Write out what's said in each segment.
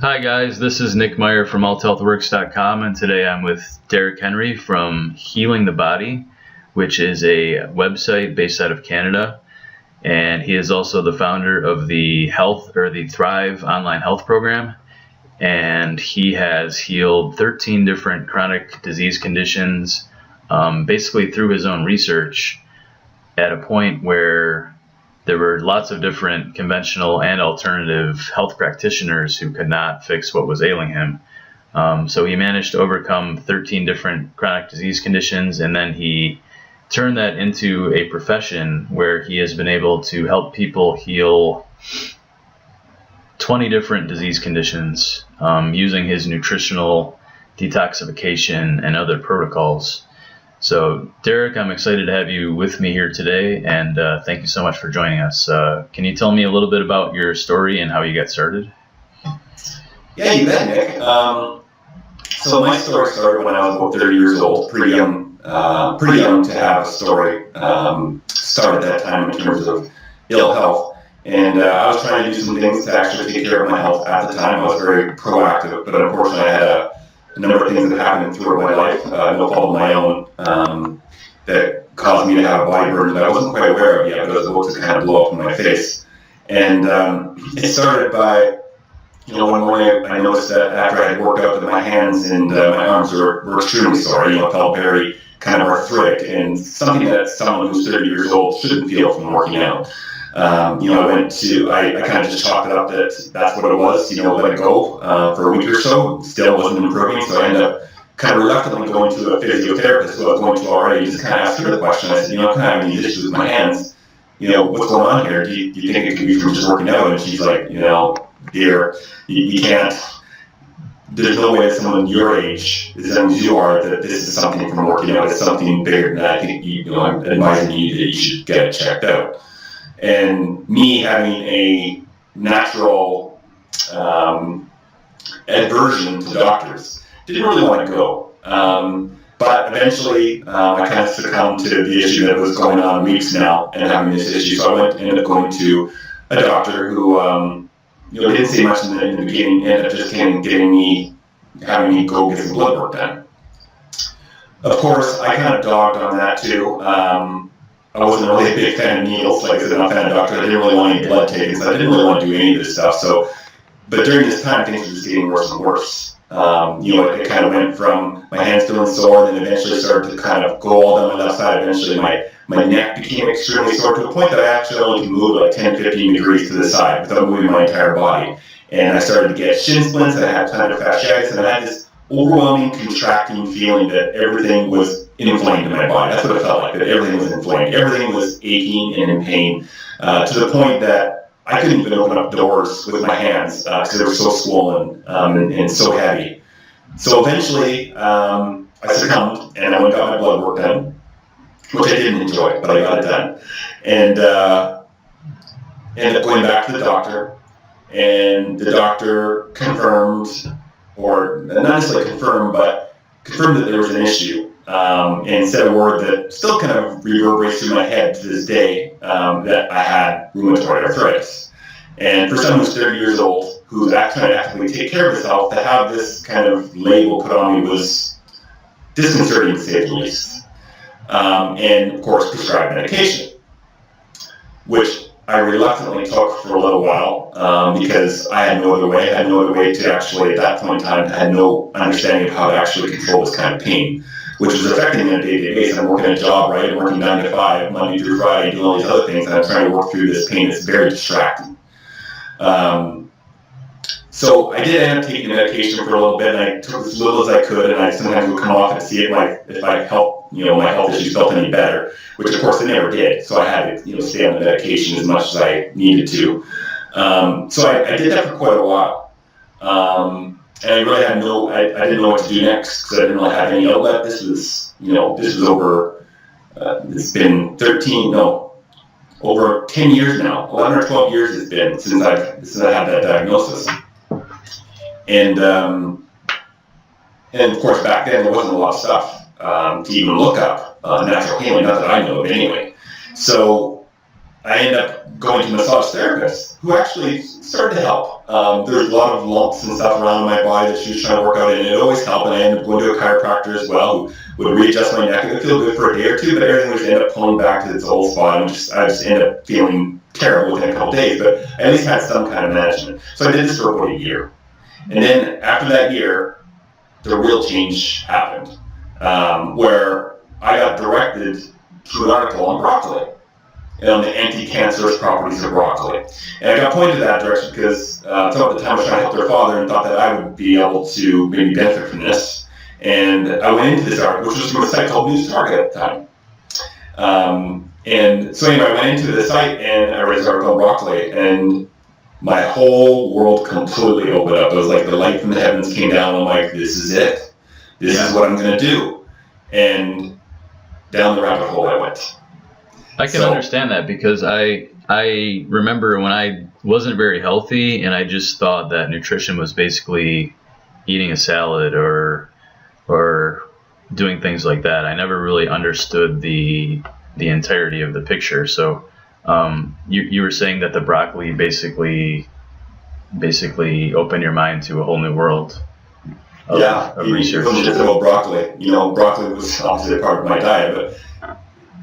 Hi guys, this is Nick Meyer from althealthworks.com, and today I'm with Derek Henry from Healing the Body, which is a website based out of Canada, and he is also the founder of the Thrive online health program, and he has healed 13 different chronic disease conditions, basically through his own research, at a point where there were lots of different conventional and alternative health practitioners who could not fix what was ailing him. So he managed to overcome 13 different chronic disease conditions, and then he turned that into a profession where he has been able to help people heal 20 different disease conditions using his nutritional detoxification and other protocols. So, Derek, I'm excited to have you with me here today, and thank you so much for joining us. Can you tell me a little bit about your story and how you got started? Yeah, you bet, Nick. So my story started when I was about 30 years old, pretty young to have a story start at that time in terms of ill health. And I was trying to do some things to actually take care of my health at the time. I was very proactive, but unfortunately I had a number of things that happened throughout my life, no fault of my own, that caused me to have a body burden that I wasn't quite aware of yet, but I was about to kind of blow up in my face. And it started by, one morning I noticed that after I had worked out that my hands and my arms were extremely sore. Felt very kind of arthritic, and something that someone who's 30 years old shouldn't feel from working out. I kind of just chalked it up that's what it was, let it go for a week or so. Still wasn't improving, so I ended up kind of reluctantly going to a physiotherapist who I was going to already, just kind of asked her the question. I said, I'm kind of having these issues with my hands. What's going on here? Do you think it could be from just working out? And she's like, dear, you can't. There's no way that someone your age, as young as you are, that this is something from working out. It's something bigger than that. I think I'm advising you that you should get it checked out. And me having a natural aversion to doctors, didn't really want to go. But eventually, I kind of succumbed to the issue that was going on weeks now and having this issue. So I ended up going to a doctor who, didn't say much in the beginning, ended up just having me go get some blood work done. Of course, I kind of dogged on that too. I wasn't really a big fan of needles, like I said, I'm not a fan of doctors. I didn't really want any blood taken, so I didn't really want to do any of this stuff. But during this time, things were just getting worse and worse. It kind of went from my hands feeling sore, and then eventually started to kind of go all down my left side. Eventually, my neck became extremely sore to a point that I actually only could move like 10, 15 degrees to the side without moving my entire body. And I started to get shin splints, and I had plantar fasciitis, and I had this overwhelming contracting feeling that everything was inflamed in my body. That's what it felt like, that everything was inflamed. Everything was aching and in pain, to the point that I couldn't even open up doors with my hands because they were so swollen and so heavy. So eventually, I succumbed, and I went and got my blood work done, which I didn't enjoy, but I got it done. And ended up going back to the doctor, and the doctor confirmed, or not necessarily confirmed, but confirmed that there was an issue, and said a word that still kind of reverberates through my head to this day, that I had rheumatoid arthritis. And for someone who's 30 years old, who's trying to actively take care of himself, to have this kind of label put on me was disconcerting, to say the least. And of course, prescribed medication, which I reluctantly took for a little while, because I had no other way. I had no other way to actually, at that point in time, I had no understanding of how to actually control this kind of pain, which was affecting me on a day-to-day basis. I'm working a job, right? I'm working 9 to 5, Monday through Friday, doing all these other things, and I'm trying to work through this pain. It's very distracting. So I did end up taking the medication for a little bit, and I took as little as I could, and I sometimes would come off and see if I helped, my health issues felt any better, which of course they never did. So I had to, stay on the medication as much as I needed to. So I did that for quite a while. And I really had I didn't know what to do next, because I didn't really have any outlet. This was over, it's been over 10 years now, 11 or 12 years it's been since I had that diagnosis. And of course back then there wasn't a lot of stuff to even look up natural healing, not that I know of anyway. So I ended up going to a massage therapist who actually started to help. There's a lot of lumps and stuff around my body that she was trying to work out, and it always helped. And I ended up going to a chiropractor as well, who would readjust my neck. It would feel good for a day or two, but everything would just end up pulling back to its old spot, and I just ended up feeling terrible within a couple of days. But I at least had some kind of management. So I did this for about a year. And then after that year, the real change happened, where I got directed to an article on broccoli and on the anti-cancerous properties of broccoli. And I got pointed in that direction because someone at the time was trying to help their father and thought that I would be able to maybe benefit from this. And I went into this article, which was from a site called News Target at the time. And so anyway, I went into the site and I read this article on broccoli, and my whole world completely opened up. It was like the light from the heavens came down. I'm like, this is it. This is what I'm going to do. And down the rabbit hole I went. I can understand that, because I remember when I wasn't very healthy and I just thought that nutrition was basically eating a salad or doing things like that. I never really understood the entirety of the picture. So you were saying that the broccoli basically opened your mind to a whole new world of research. Even just about broccoli. Broccoli was obviously a part of my diet, but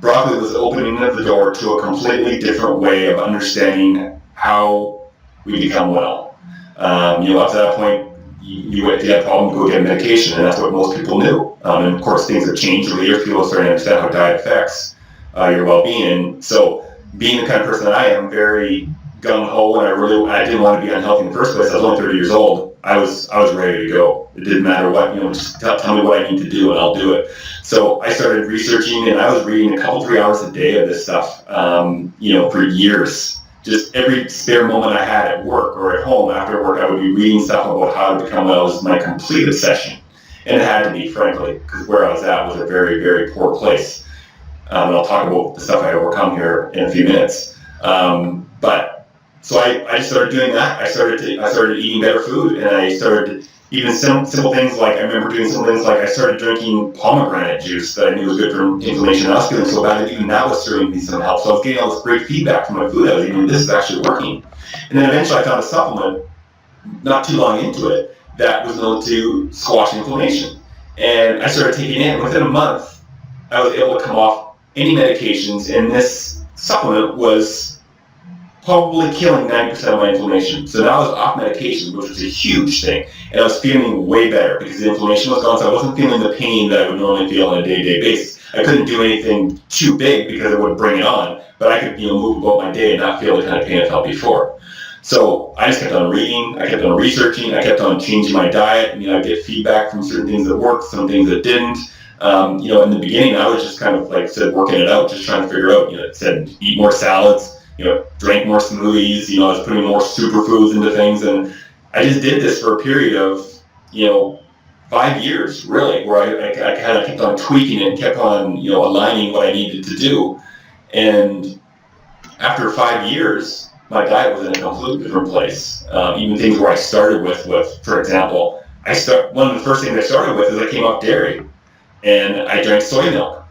broccoli was opening up the door to a completely different way of understanding how we become well. Up to that point, you had a problem, go get medication, and that's what most people knew. And of course, things have changed over the years. People are starting to understand how diet affects your well-being. So, being the kind of person that I am, very gung-ho, and I didn't want to be unhealthy in the first place. I was only 30 years old. I was ready to go. It didn't matter what, just tell me what I need to do and I'll do it. So I started researching, and I was reading 3 hours a day of this stuff, for years. Just every spare moment I had at work or at home after work, I would be reading stuff about how to become well. It was my complete obsession. And it had to be, frankly, because where I was at was a very, very poor place. And I'll talk about the stuff I overcome here in a few minutes. So I just started doing that. I started eating better food, and I started even simple things like, I remember doing some things like I started drinking pomegranate juice that I knew was good for inflammation. I was feeling so bad that even that was serving me some help. So I was getting all this great feedback from my food. I was eating, this is actually working. And then eventually I found a supplement, not too long into it, that was known to squash inflammation. And I started taking it, and within a month, I was able to come off any medications, and this supplement was probably killing 90% of my inflammation. So now I was off medication, which was a huge thing, and I was feeling way better because the inflammation was gone, so I wasn't feeling the pain that I would normally feel on a day-to-day basis. I couldn't do anything too big because it would bring it on, but I could move about my day and not feel the kind of pain I felt before. So I just kept on reading, I kept on researching, I kept on changing my diet. I'd get feedback from certain things that worked, some things that didn't. In the beginning, I was just kind of working it out, just trying to figure out. It said eat more salads, drank more smoothies. I was putting more superfoods into things, and I just did this for a period of 5 years, really, where I kind of kept on tweaking it and kept on aligning what I needed to do. And after 5 years, my diet was in a completely different place. Even things where I started with for example, one of the first things I started with is I came off dairy, and I drank soy milk.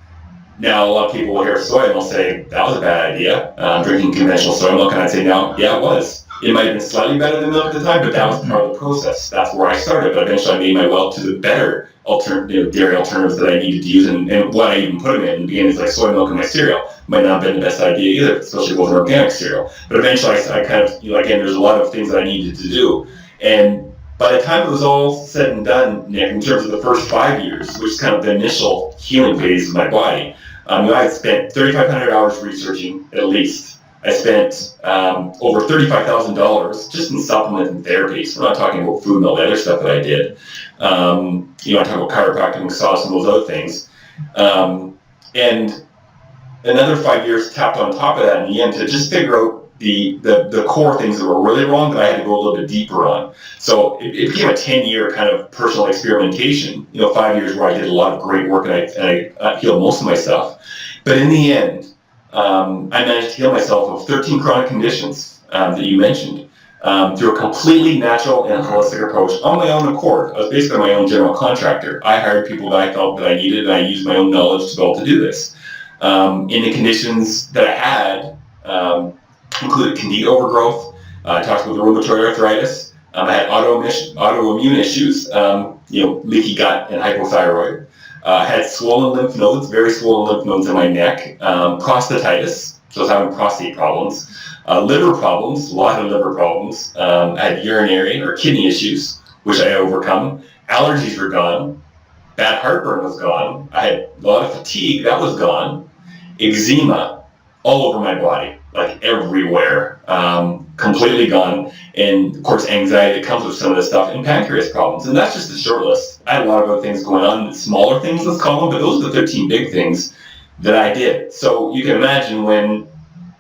Now, a lot of people will hear soy and they'll say, that was a bad idea, drinking conventional soy milk, and I'd say, no, yeah, it was. It might have been slightly better than milk at the time, but that was part of the process. That's where I started, but eventually I made my way to the better dairy alternatives that I needed to use, and what I even put them in the beginning is like soy milk in my cereal. Might not have been the best idea either, especially if it wasn't organic cereal. But eventually I kind of, again, there's a lot of things that I needed to do. And by the time it was all said and done, Nick, in terms of the first 5 years, which is kind of the initial healing phase of my body, I had spent 3,500 hours researching, at least. I spent over $35,000 just in supplements and therapies. We're not talking about food and all the other stuff that I did. I'm talking about chiropractic, massage, and those other things. And another 5 years tapped on top of that in the end to just figure out the core things that were really wrong that I had to go a little bit deeper on. So it became a 10-year kind of personal experimentation. 5 years where I did a lot of great work and I healed most of my stuff. But in the end, I managed to heal myself of 13 chronic conditions that you mentioned through a completely natural and holistic approach on my own accord. I was basically my own general contractor. I hired people that I felt that I needed, and I used my own knowledge to be able to do this. In the conditions that I had, Included candida overgrowth. I talked about the rheumatoid arthritis. I had autoimmune issues, leaky gut and hypothyroid. I had swollen lymph nodes, very swollen lymph nodes in my neck. Prostatitis, so I was having prostate problems. Liver problems, a lot of liver problems. I had urinary or kidney issues, which I overcome. Allergies were gone. Bad heartburn was gone. I had a lot of fatigue, that was gone. Eczema all over my body, like everywhere, completely gone. And of course, anxiety that comes with some of this stuff, and pancreas problems. And that's just the short list. I had a lot of other things going on, smaller things, let's call them, but those are the 13 big things that I did. So you can imagine when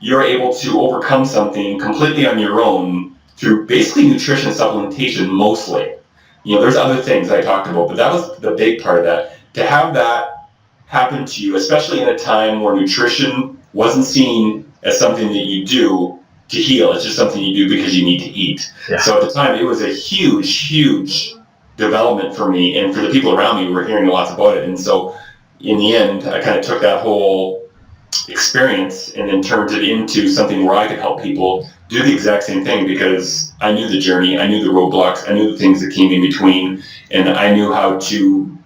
you're able to overcome something completely on your own through basically nutrition supplementation mostly. There's other things I talked about, but that was the big part of that. To have that happen to you, especially in a time where nutrition wasn't seen as something that you do to heal, it's just something you do because you need to eat. Yeah. So at the time, it was a huge development for me, and for the people around me who were hearing lots about it. And so in the end, I kind of took that whole experience and then turned it into something where I could help people do the exact same thing, because I knew the journey, I knew the roadblocks, I knew the things that came in between, and I knew how to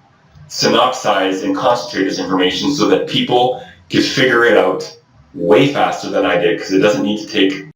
synopsize and concentrate this information so that people could figure it out way faster than I did, because it doesn't need to take